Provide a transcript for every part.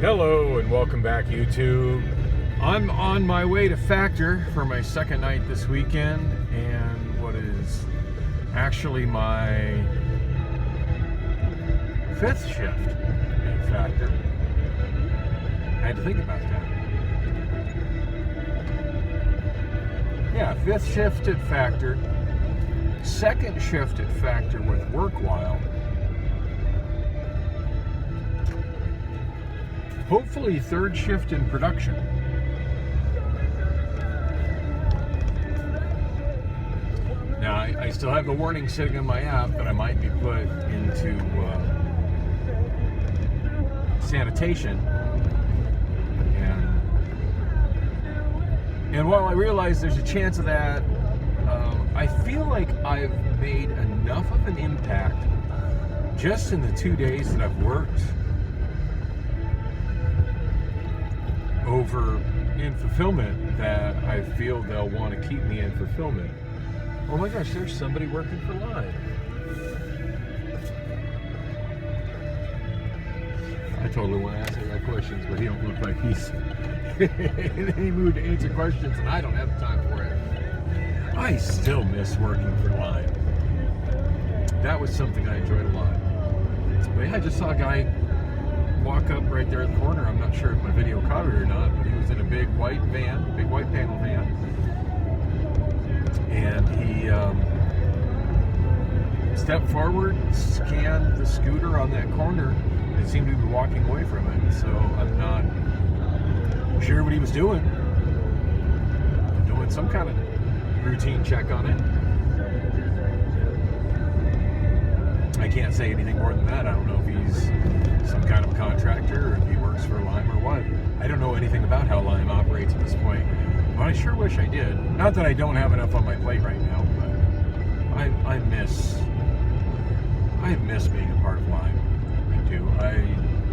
Hello and welcome back, YouTube. I'm on my way to Factor for my second night this weekend, and what is actually my fifth shift at Factor. I had to think about that. Yeah, fifth shift at Factor, second shift at Factor with WorkWhile. Hopefully third shift in production. Now, I still have the warning sitting on my app that I might be put into sanitation. And while I realize there's a chance of that, I feel like I've made enough of an impact just in the 2 days that I've worked over in fulfillment that I feel they'll want to keep me in fulfillment. Oh my gosh, there's somebody working for Lime. I totally want to ask him that questions, but he don't look like he's in any mood to answer questions, and I don't have time for it. I still miss working for Lime. That was something I enjoyed a lot. But yeah, I just saw a guy walk up right there in the corner. I'm not sure if my video caught it or not, but he was in a big white van, big white panel van, and he stepped forward, scanned the scooter on that corner, and seemed to be walking away from it. So I'm not sure what he was doing. Doing some kind of routine check on it. I can't say anything more than that. I don't know if he's some kind of contractor or if he works for Lime or what. I don't know anything about how Lime operates at this point, but I sure wish I did. Not that I don't have enough on my plate right now, but I miss being a part of Lime. I do. I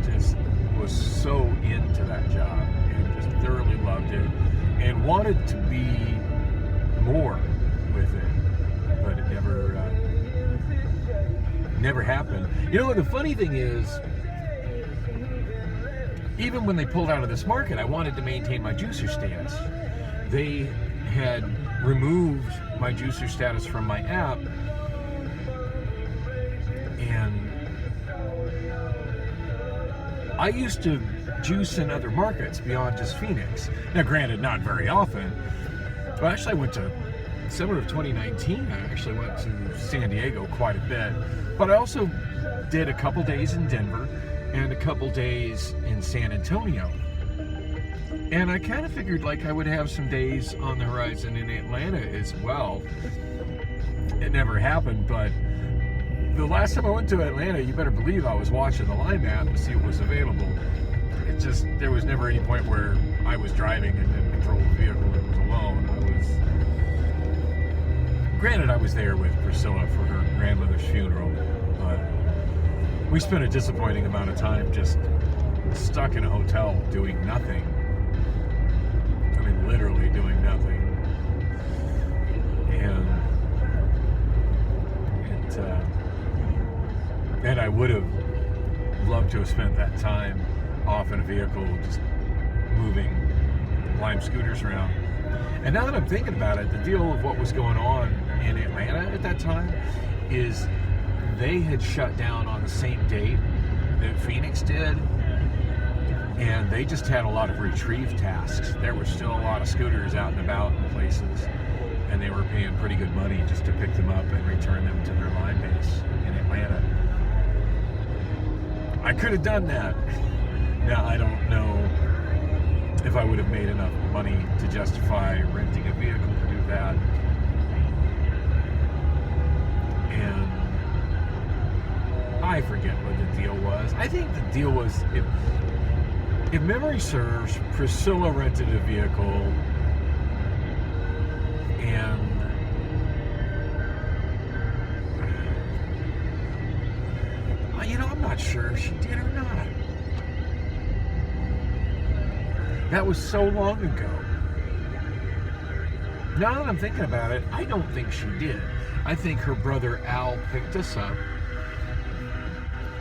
just was so into that job and just thoroughly loved it and wanted to be more with it, but it never happened. You know, the funny thing is, even when they pulled out of this market, I wanted to maintain my juicer status. They had removed my juicer status from my app, and I used to juice in other markets beyond just Phoenix. Now, granted, not very often, but actually I went to summer of 2019, I actually went to San Diego quite a bit, but I also did a couple days in Denver and a couple days in San Antonio. And I kind of figured like I would have some days on the horizon in Atlanta as well. It never happened, but the last time I went to Atlanta, you better believe I was watching the Lime app to see what was available. It just, there was never any point where I was driving and in control of the vehicle and was alone. Granted, I was there with Priscilla for her grandmother's funeral, but we spent a disappointing amount of time just stuck in a hotel doing nothing. I mean, literally doing nothing. And I would have loved to have spent that time off in a vehicle just moving Lime scooters around. And now that I'm thinking about it, the deal of what was going on in Atlanta at that time is they had shut down on the same date that Phoenix did, and they just had a lot of retrieve tasks. There were still a lot of scooters out and about in places, and they were paying pretty good money just to pick them up and return them to their Lime base in Atlanta. I could have done that. Now, I don't know if I would have made enough money to justify renting a vehicle to do that. And I forget what the deal was. I think the deal was, if memory serves, Priscilla rented a vehicle, and I'm not sure if she did or not. That was so long ago. Now that I'm thinking about it, I don't think she did. I think her brother Al picked us up,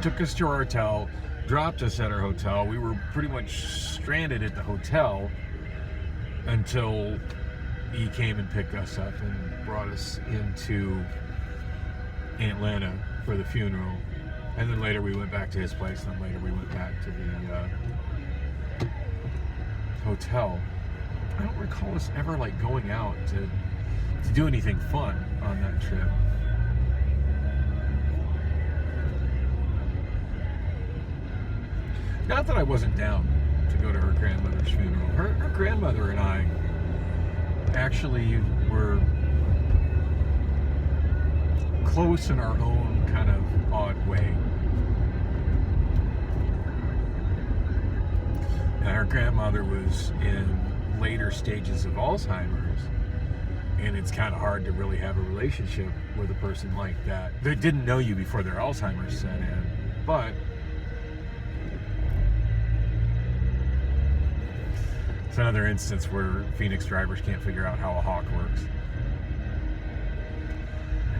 took us to our hotel, dropped us at our hotel. We were pretty much stranded at the hotel until he came and picked us up and brought us into Atlanta for the funeral. And then later we went back to his place, and then later we went back to the hotel. I don't recall us ever like going out to do anything fun on that trip. Not that I wasn't down to go to her grandmother's funeral. Her grandmother and I actually were close in our own kind of odd way. And her grandmother was in later stages of Alzheimer's, and it's kind of hard to really have a relationship with a person like that. They didn't know you before their Alzheimer's set in, but it's another instance where Phoenix drivers can't figure out how a hawk works.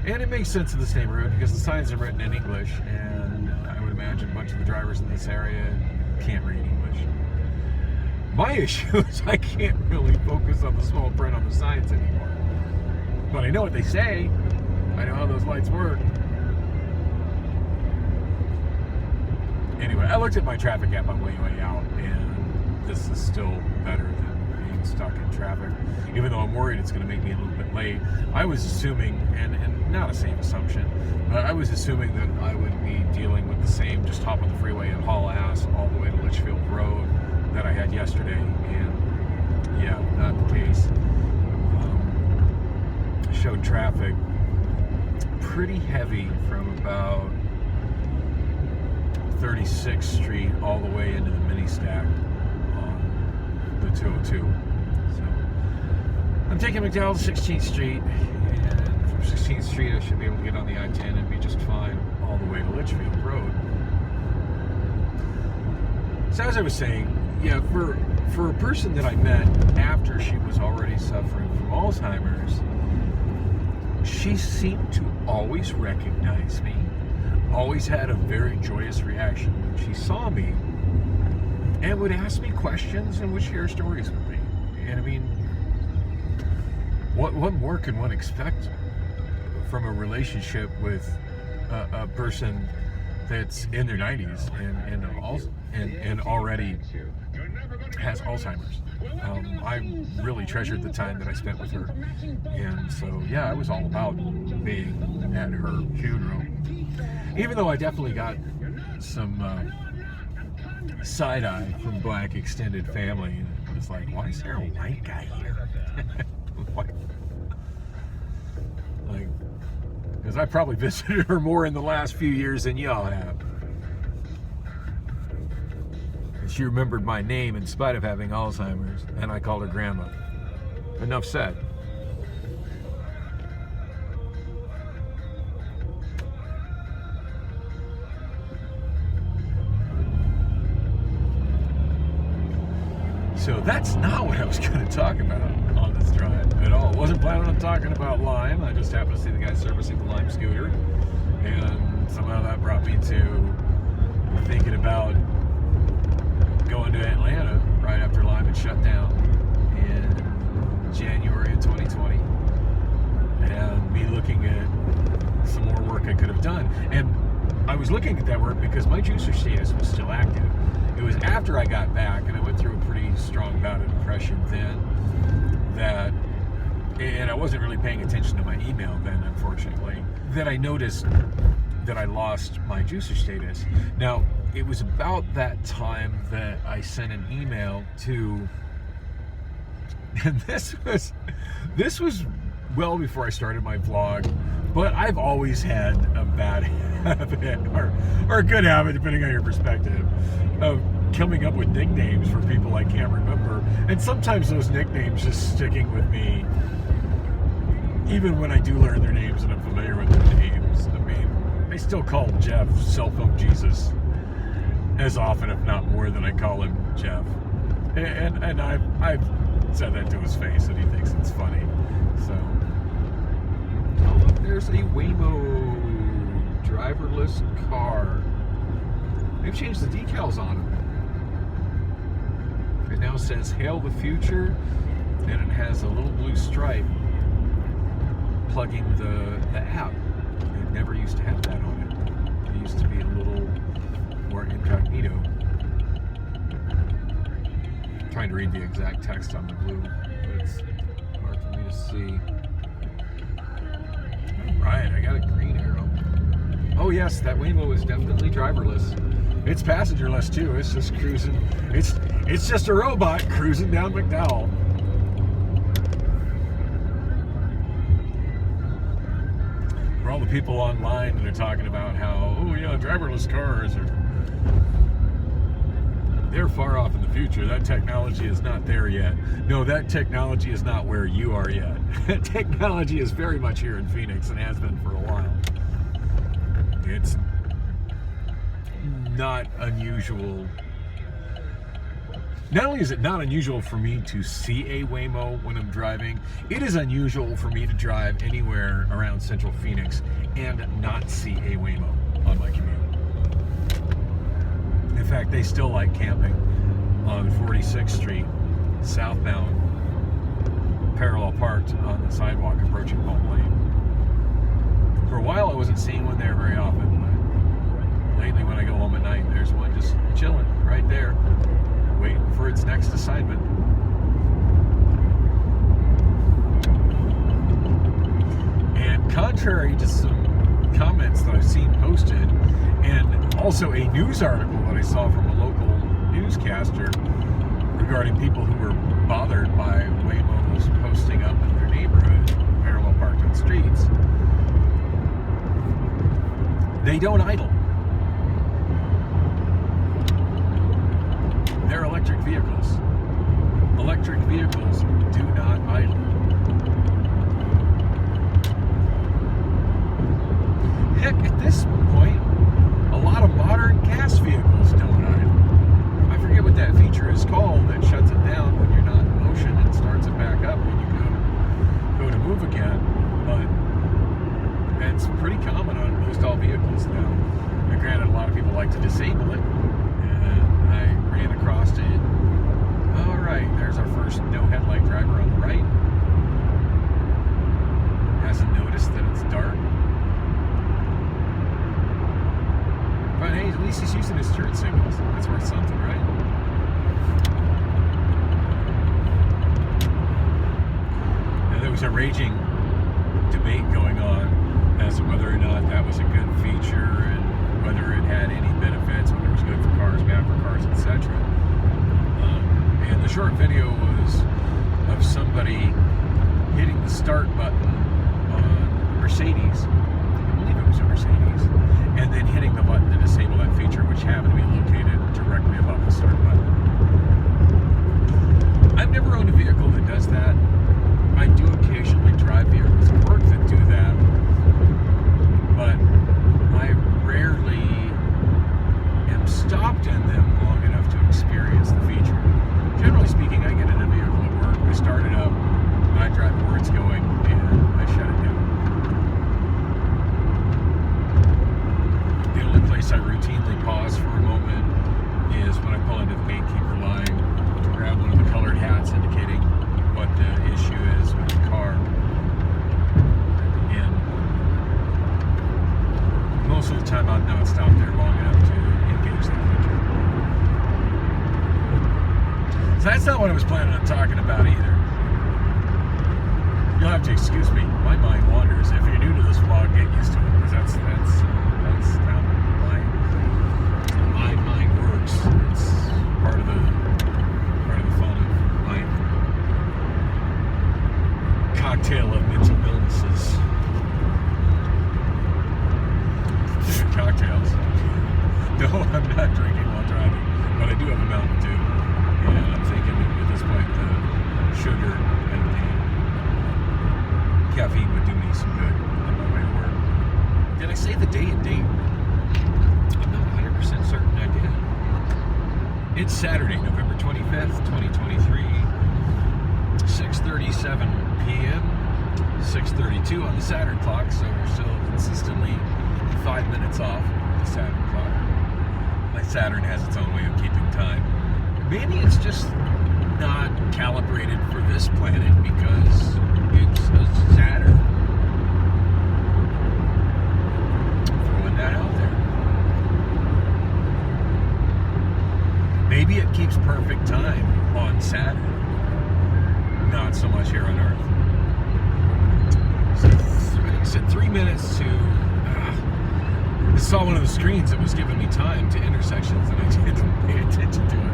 And it makes sense in this neighborhood because the signs are written in English, and I would imagine a bunch of the drivers in this area can't read English. My issue is I can't really focus on the small print on the signs anymore. But I know what they say. I know how those lights work. Anyway, I looked at my traffic app on way out, and this is still better than being stuck in traffic. Even though I'm worried it's going to make me a little bit late. I was assuming, and not a safe assumption, but I was assuming that I would be dealing with the same, just hop on the freeway and haul ass all the way to Litchfield Road that I had yesterday, and yeah, not the case. Showed traffic pretty heavy from about 36th Street all the way into the mini stack on the 202. So I'm taking McDowell to 16th Street, and from 16th Street I should be able to get on the I-10 and be just fine all the way to Litchfield Road. So as I was saying, yeah, for a person that I met after she was already suffering from Alzheimer's, she seemed to always recognize me, always had a very joyous reaction when she saw me, and would ask me questions and would share stories with me. And I mean, what more can one expect from a relationship with a person that's in their 90s and already has Alzheimer's? I really treasured the time that I spent with her, and so yeah, I was all about being at her funeral, even though I definitely got some side-eye from Black extended family. It was like, why is there a white guy here? Like, because I probably visited her more in the last few years than y'all have. She remembered my name in spite of having Alzheimer's, and I called her Grandma. Enough said. So that's not what I was going to talk about on this drive at all. Wasn't planning on talking about Lime. I just happened to see the guy servicing the Lime scooter, and somehow that brought me to thinking about going to Atlanta right after Lime had shut down in January of 2020, and me looking at some more work I could have done. And I was looking at that work because my juicer status was still active. It was after I got back, and I went through a pretty strong bout of depression then, and I wasn't really paying attention to my email then, unfortunately, that I noticed that I lost my juicer status. Now, it was about that time that I sent an email to, and this was well before I started my vlog, but I've always had a bad habit, or a good habit, depending on your perspective, of coming up with nicknames for people I can't remember, and sometimes those nicknames just sticking with me, even when I do learn their names and I'm familiar with their names. I mean, I still call Jeff Cell Phone Jesus as often, if not more, than I call him Jeff. And I've said that to his face, and he thinks it's funny. So, oh look, there's a Waymo driverless car. They've changed the decals on them. It now says "Hail the Future," and it has a little blue stripe plugging the app. It never used to have that on it. It used to be a little more incognito. I'm trying to read the exact text on the blue, but it's hard for me to see. Alright, I got a green arrow. Oh yes, that Waymo is definitely driverless. It's passengerless too. It's just cruising. It's just a robot cruising down McDowell. For all the people online that are talking about how, oh yeah, driverless cars they're far off in the future. That technology is not there yet. No, that technology is not where you are yet. Technology is very much here in Phoenix and has been for a while. It's not unusual. Not only is it not unusual for me to see a Waymo when I'm driving, it is unusual for me to drive anywhere around Central Phoenix and not see a Waymo on my commute. In fact, they still like camping on 46th Street, southbound, parallel parked on the sidewalk approaching Home Lane. For a while, I wasn't seeing one there very often, but lately when I go home at night, there's one just chilling right there, waiting for its next assignment. And contrary to some comments that I've seen posted, and also a news article that I saw from a local newscaster regarding people who were bothered by Waymos posting up in their neighborhood, parallel parked on streets. They don't idle. They're electric vehicles. Electric vehicles do not idle. Heck, at this point, a lot of modern gas vehicles don't idle. I forget what that feature is called that shuts it down when you're not in motion and starts it back up when you go to move again, but it's pretty common on most all vehicles now. Now, granted, a lot of people like to disable it, and I ran across it. All right, there's our first no headlight driver on the right. Hasn't noticed that it's dark. But hey, at least he's using his turn signals. That's worth something, right? And there was a raging debate going on as to whether or not that was a good feature and whether it had any benefits, whether it was good for cars, bad for cars, etc. And the short video was of somebody hitting the start button on a Mercedes. I believe it was a Mercedes. And then hitting the button to disable that feature, which happened to be located directly above the start button. I've never owned a vehicle that does that. I do occasionally drive vehicles at work that do that, but I rarely am stopped in them long enough to experience the feature. Generally speaking, I get in a vehicle at work, I start it up, I drive where it's going, and I shut it down. The only place I routinely pause for a moment is when I pull into the gatekeeper line to grab one of the colored hats indicating what the issue is with the car. And most of the time I'm not stopped there long enough to engage that feature. So that's not what I was planning on talking about either. You'll have to excuse me. My mind wanders. If you're new to this vlog, get used to it, because that's how my mind works. It's part of the fun of my cocktail of mental illnesses. Cocktails. No, I'm not drinking while driving, but I do have a Mountain Dew, and I'm thinking at this point the sugar and the caffeine would do me some good on my way to work. Did I say the day and date? I'm not 100% certain I did. It's Saturday, November 25th, 2023, 6:37 p.m., 6:32 on the Saturn clock, so we're still consistently 5 minutes off the Saturn clock. My Saturn has its own way of keeping time. Maybe it's just not calibrated for this planet because it's a Saturn. Throwing that out there. Maybe it keeps perfect time on Saturn, not so much here on Earth. So I said 3 minutes to. I saw one of the screens that was giving me time to intersections, and I didn't pay attention to it.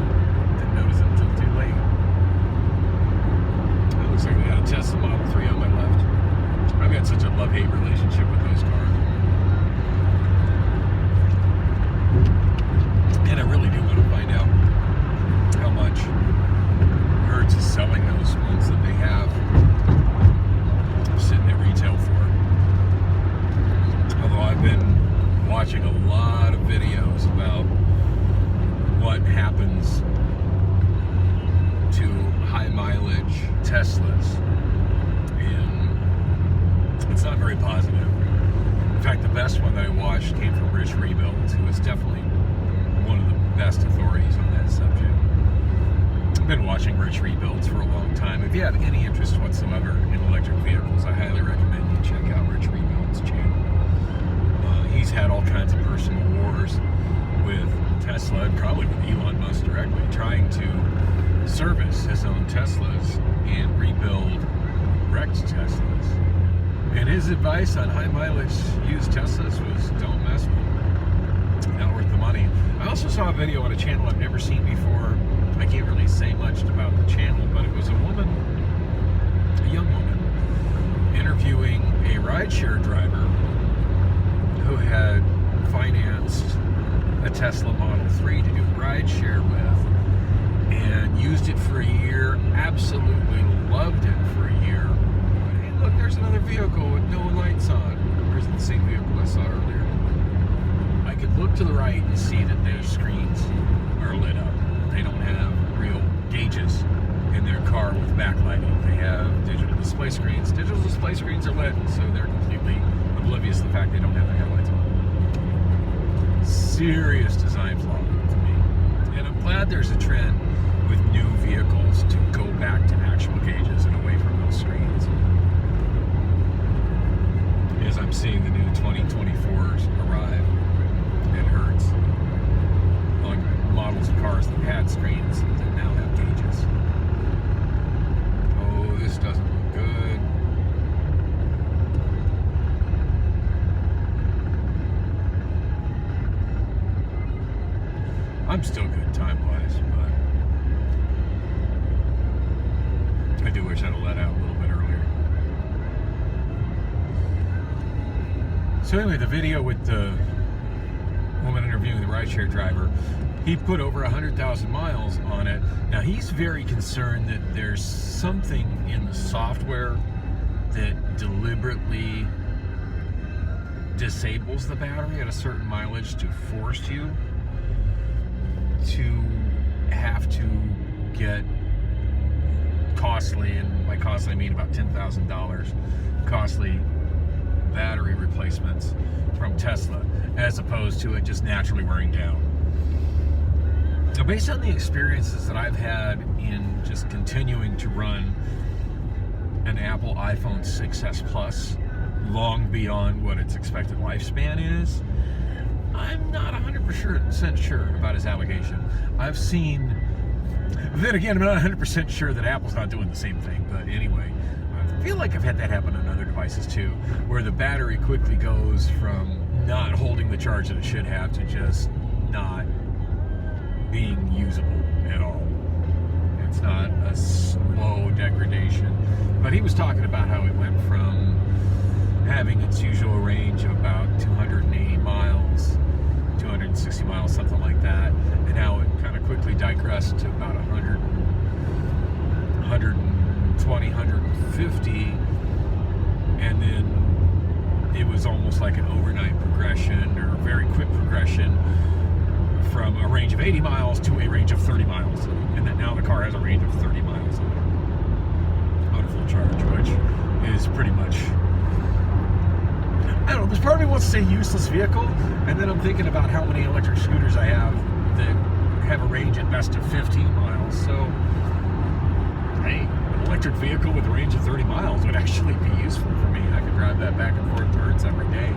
Didn't notice it until too late. It looks like we got a Tesla Model 3 on my left. I've got such a love-hate relationship with those cars. And I really do want to find out how much Hertz is selling those ones that they have sitting at retail for. Although I've been watching a lot of videos about what happens to high mileage Teslas, and it's not very positive. In fact, the best one that I watched came from Rich Rebuilds, who is definitely one of the best authorities on that subject. I've been watching Rich Rebuilds for a long time. If you have any interest whatsoever in electric vehicles, I highly recommend you check out Rich Rebuilds' channel. He's had all kinds of personal wars with Tesla and probably with Elon Musk directly, trying to service his own Teslas and rebuild wrecked Teslas. And his advice on high mileage used Teslas was don't mess with them. Not worth the money. I also saw a video on a channel I've never seen before. I can't really say much about the channel, but it was a woman, a young woman, interviewing a rideshare driver who had financed a Tesla Model 3 to do rideshare with and used it for a year, absolutely loved it for a year. But hey, look, there's another vehicle with no lights on. Where's the same vehicle I saw earlier? I could look to the right and see that their screens are lit up. They don't have real gauges in their car with backlighting. They have digital display screens. Digital display screens are lit, so they're completely oblivious to the fact they don't have the headlights on. Serious design flaw to me. And I'm glad there's a trend with new vehicles to go back to actual gauges and away from those screens. As I'm seeing the new 2024s arrive at Hertz on models of cars that had screens that now have gauges. Oh, this doesn't look good. I'm still good time-wise, but I do wish I'd have let out a little bit earlier. So anyway, the video with the woman interviewing the rideshare driver, he put over 100,000 miles on it. Now, he's very concerned that there's something in the software that deliberately disables the battery at a certain mileage to force you to have to get costly, and by costly I mean about $10,000 costly battery replacements from Tesla, as opposed to it just naturally wearing down. Now, based on the experiences that I've had in just continuing to run an Apple iPhone 6s Plus long beyond what its expected lifespan is, I'm not 100% sure about his allegation. I've seen, then again, I'm not 100% sure that Apple's not doing the same thing, but anyway, I feel like I've had that happen on other devices too, where the battery quickly goes from not holding the charge that it should have to just not being usable at all. It's not a slow degradation, but he was talking about how it went from having its usual range of about 280 miles, 260 miles, something like that, and now it kind of quickly digressed to about 100, 120, 150, and then it was almost like an overnight progression or a very quick progression from a range of 80 miles to a range of 30 miles, and that now the car has a range of 30 miles on a full charge, which is pretty much, I don't know, there's part of me wants to say useless vehicle, and then I'm thinking about how many electric scooters I have that have a range at best of 15 miles. So, hey, an electric vehicle with a range of 30 miles would actually be useful for me. I could drive that back and forth to Hertz every day.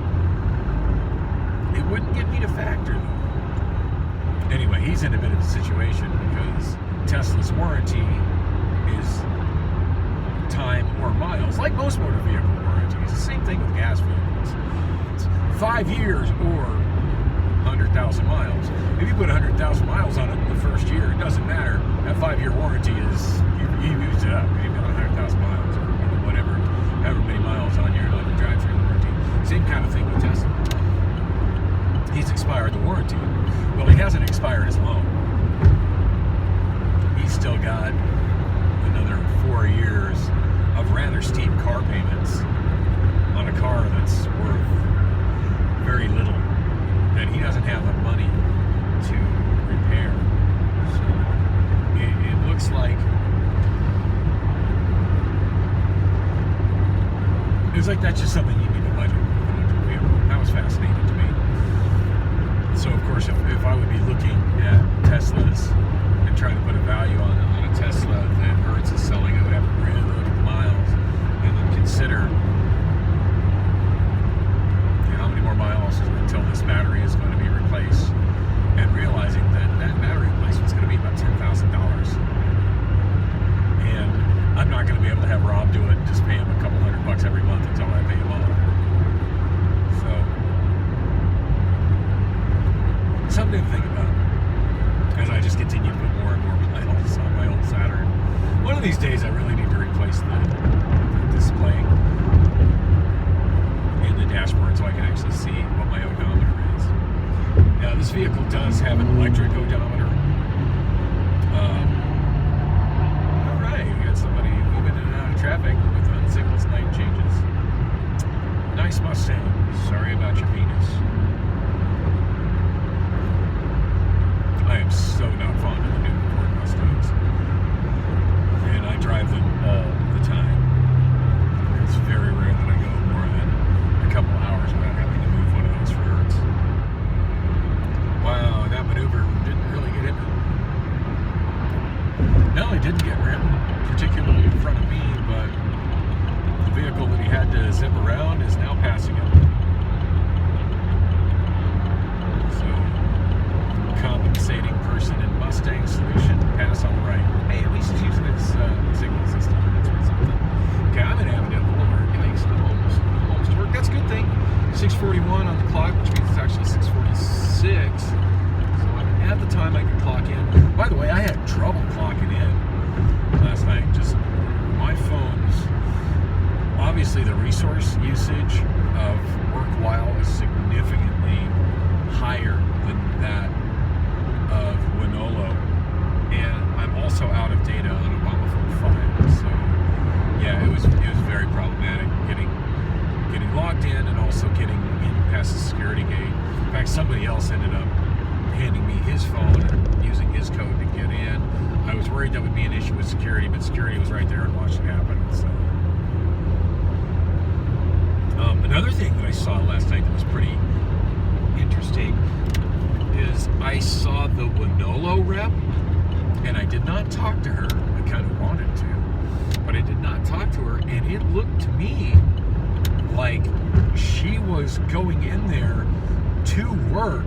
It wouldn't get me to factor, though. Anyway, he's in a bit of a situation because Tesla's warranty is time or miles, like most motor vehicle warranties. The same thing with gas vehicles. It's 5 years or 100,000 miles. If you put 100,000 miles on it in the first year, it doesn't matter. That 5-year warranty is, you used it up. You've got 100,000 miles or whatever, however many miles on your drive-through warranty. Same kind of thing with Tesla. He's expired the warranty. Well, he hasn't expired his loan. He's still got another 4 years of rather steep car payments on a car that's worth very little, that he doesn't have the money to repair. So it looks like that's just something you need to budget for. That was fascinating to me. So of course, if I would be looking at Teslas and trying to put a value on a Tesla that Hertz is selling, I would have to really look at the miles and then consider how many more miles until this battery is going to be replaced, and realizing that battery replacement is going to be about $10,000, and I'm not going to be able to have Rob do it and just pay him a couple $100 every month until I pay him off. So something to think about as I just continue to put more and more miles on my old Saturn. One of these days I really need to replace the display in the dashboard so I can actually see what my odometer is. Now this vehicle does have an electric odometer. Alright, we got somebody moving in and out of traffic with on-signals light changes. Nice Mustang. Sorry about your Venus. I am so not fond of the new Ford Mustangs, and I drive them all the time. It's very rare that I go more than a couple hours without having to move one of those for Hertz. Wow, that maneuver didn't really get him. No, he didn't get rimmed, particularly in front of me, but the vehicle that he had to zip around is now passing him. Compensating person in Mustang solution, pass on the right. Hey, at least he's using his signal system. That's worth something. Okay, I'm in Avondale Boulevard. Yikes, I'm almost to work. That's a good thing. 6:41 on the clock, which means it's actually 6:46. So I'm at the time I can clock in. By the way, I had trouble clocking in last night. Just my phone's, obviously the resource usage of WorkWhile is significantly higher than that of Winolo, and I'm also out of data on Obama Phone 5. So yeah, it was very problematic getting logged in and also getting in past the security gate. In fact, somebody else ended up handing me his phone and using his code to get in. I was worried that would be an issue with security, but security was right there and watched it happen. So another thing that I saw last night that was pretty interesting is I saw the Winolo rep, and I did not talk to her. I kind of wanted to, but I did not talk to her, and it looked to me like she was going in there to work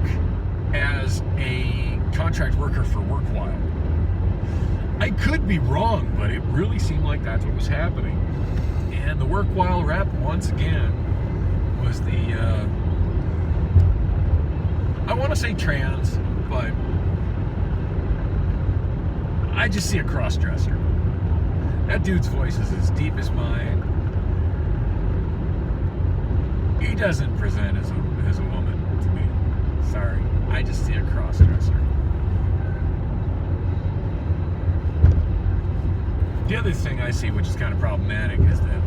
as a contract worker for WorkWhile. I could be wrong, but it really seemed like that's what was happening. And the WorkWhile rep, once again, was the I want to say trans, but I just see a cross-dresser. That dude's voice is as deep as mine. He doesn't present as a woman to me. Sorry, I just see a cross-dresser. The other thing I see, which is kind of problematic, is that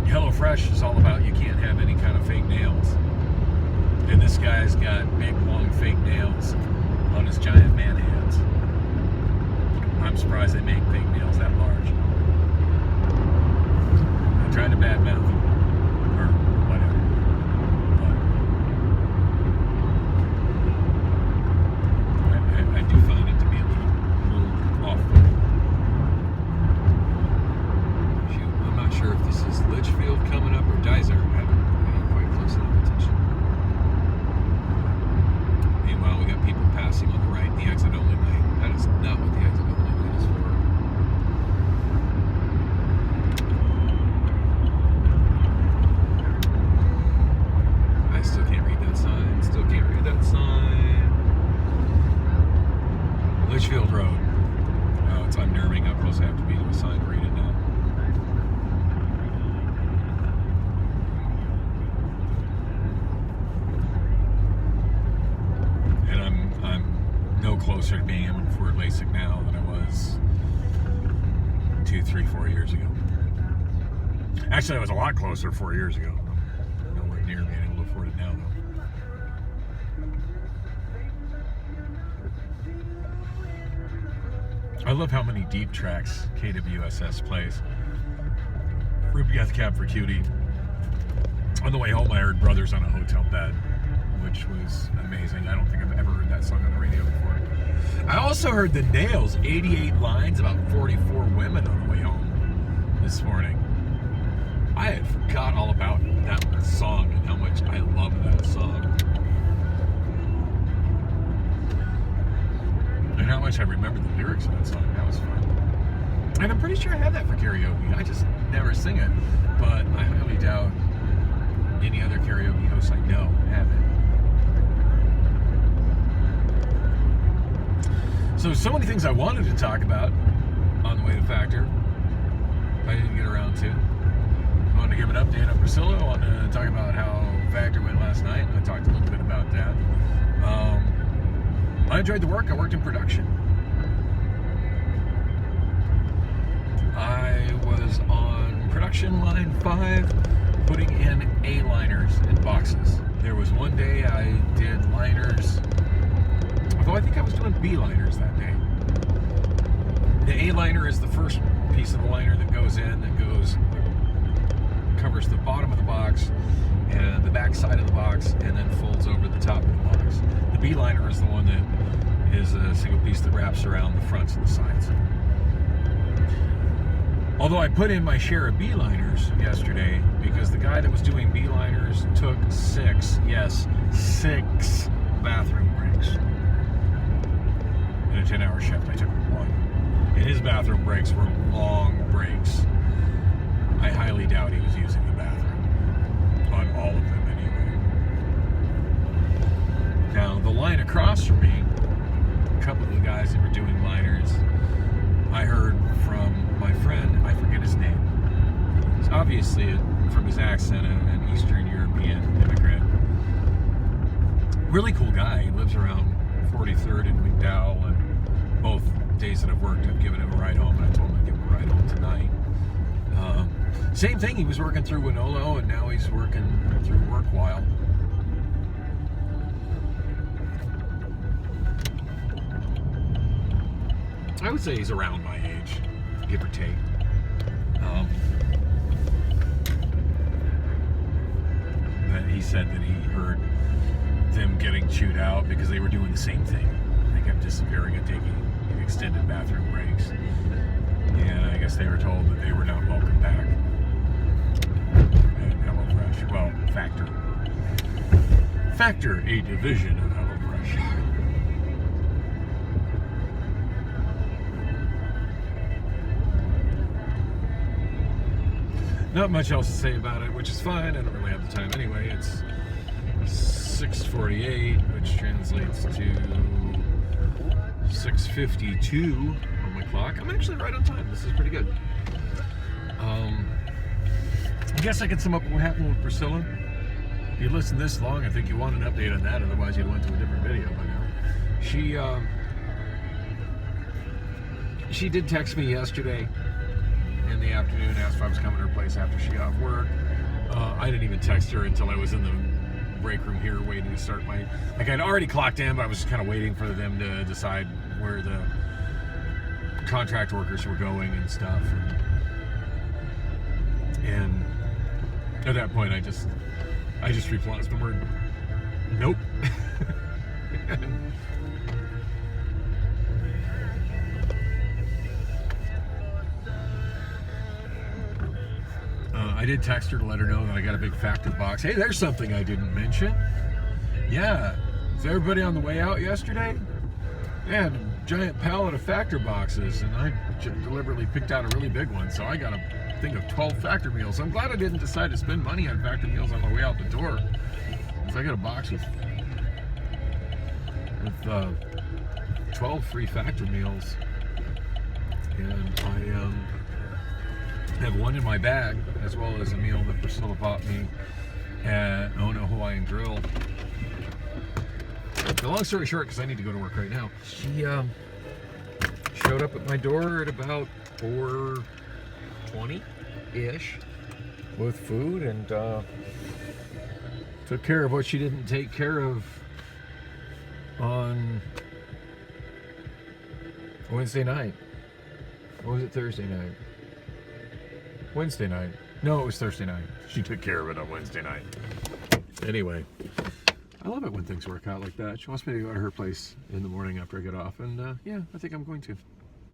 HelloFresh is all about you can't have any kind of fake nails. And this guy's got big, long, fake nails on his giant man hands. I'm surprised they make fake nails that large. I'm trying to badmouth him, or whatever. Fairfield Road. Oh, it's unnerving how close I have to be to a sign to read it now. And I'm no closer to being able to afford LASIK now than I was 2, 3, 4 years ago. Actually, I was a lot closer 4 years ago. Nowhere near being able to afford it now, though. I love how many deep tracks KWSS plays. Rubaiyat Cab for Cutie. On the way home, I heard Brothers on a Hotel Bed, which was amazing. I don't think I've ever heard that song on the radio before. I also heard The Nails, 88 lines, about 44 women on the way home this morning. I had forgot all about that song and how much I love that song. And how much I remember the lyrics of that song. That was fun. And I'm pretty sure I had that for karaoke. I just never sing it. But I highly doubt any other karaoke hosts I know have it. So many things I wanted to talk about on the way to Factor. I didn't get around to. I wanted to give an update on Priscilla. I wanted to talk about how Factor went last night. I talked a little bit about that. I enjoyed the work. I worked in production. I was on production line 5, putting in A-liners in boxes. There was one day I did liners, although I think I was doing B-liners that day. The A-liner is the first piece of the liner that goes in, covers the bottom of the box and the back side of the box, and then folds over the top of the box. The B-liner is the one that is a single piece that wraps around the fronts and the sides. Although I put in my share of B-liners yesterday, because the guy that was doing B-liners took 6 bathroom breaks. In a 10-hour shift, I took 1. And his bathroom breaks were long breaks. I highly doubt he was using the bathroom on all of them anyway. Now, the line across from me, a couple of the guys that were doing liners, I heard from my friend, I forget his name. It's obviously, from his accent, an Eastern European immigrant. Really cool guy. He lives around 43rd and McDowell, and both days that I've worked, I've given him a ride home, and I told him I'd give him a ride home tonight. Same thing, he was working through Winolo, and now he's working through Workwhile. I would say he's around my age, give or take. But he said that he heard them getting chewed out because they were doing the same thing. They kept disappearing and taking extended bathroom breaks. And I guess they were told that they were not welcome back at HelloFresh. Well, Factor, a division of HelloFresh. Not much else to say about it, which is fine. I don't really have the time anyway. It's 6:48, which translates to 6:52 on my clock. I'm actually right on time. This is pretty good. I guess I can sum up what happened with Priscilla. If you listened this long, I think you want an update on that. Otherwise, you'd went to a different video by now. She did text me yesterday in the afternoon, asked if I was coming to her place after she got off work. I didn't even text her until I was in the break room here waiting to start my... Like, I'd already clocked in, but I was just kind of waiting for them to decide where the contract workers were going and stuff. And at that point, I just replied the word, nope. I did text her to let her know that I got a big Factor box. Hey, there's something I didn't mention. Yeah, is everybody on the way out yesterday? They had a giant pallet of Factor boxes, and I deliberately picked out a really big one, so I got a thing of 12 Factor meals. I'm glad I didn't decide to spend money on Factor meals on the way out the door. So I got a box with 12 free factor meals, and I have one in my bag, as well as a meal that Priscilla bought me at Ono Hawaiian Grill. The long story short, because I need to go to work right now, she showed up at my door at about 4:20-ish with food, and took care of what she didn't take care of on Wednesday night. Or was it Thursday night? Wednesday night. No, it was Thursday night. She took care of it on Wednesday night. Anyway, I love it when things work out like that. She wants me to go to her place in the morning after I get off, and yeah, I think I'm going to.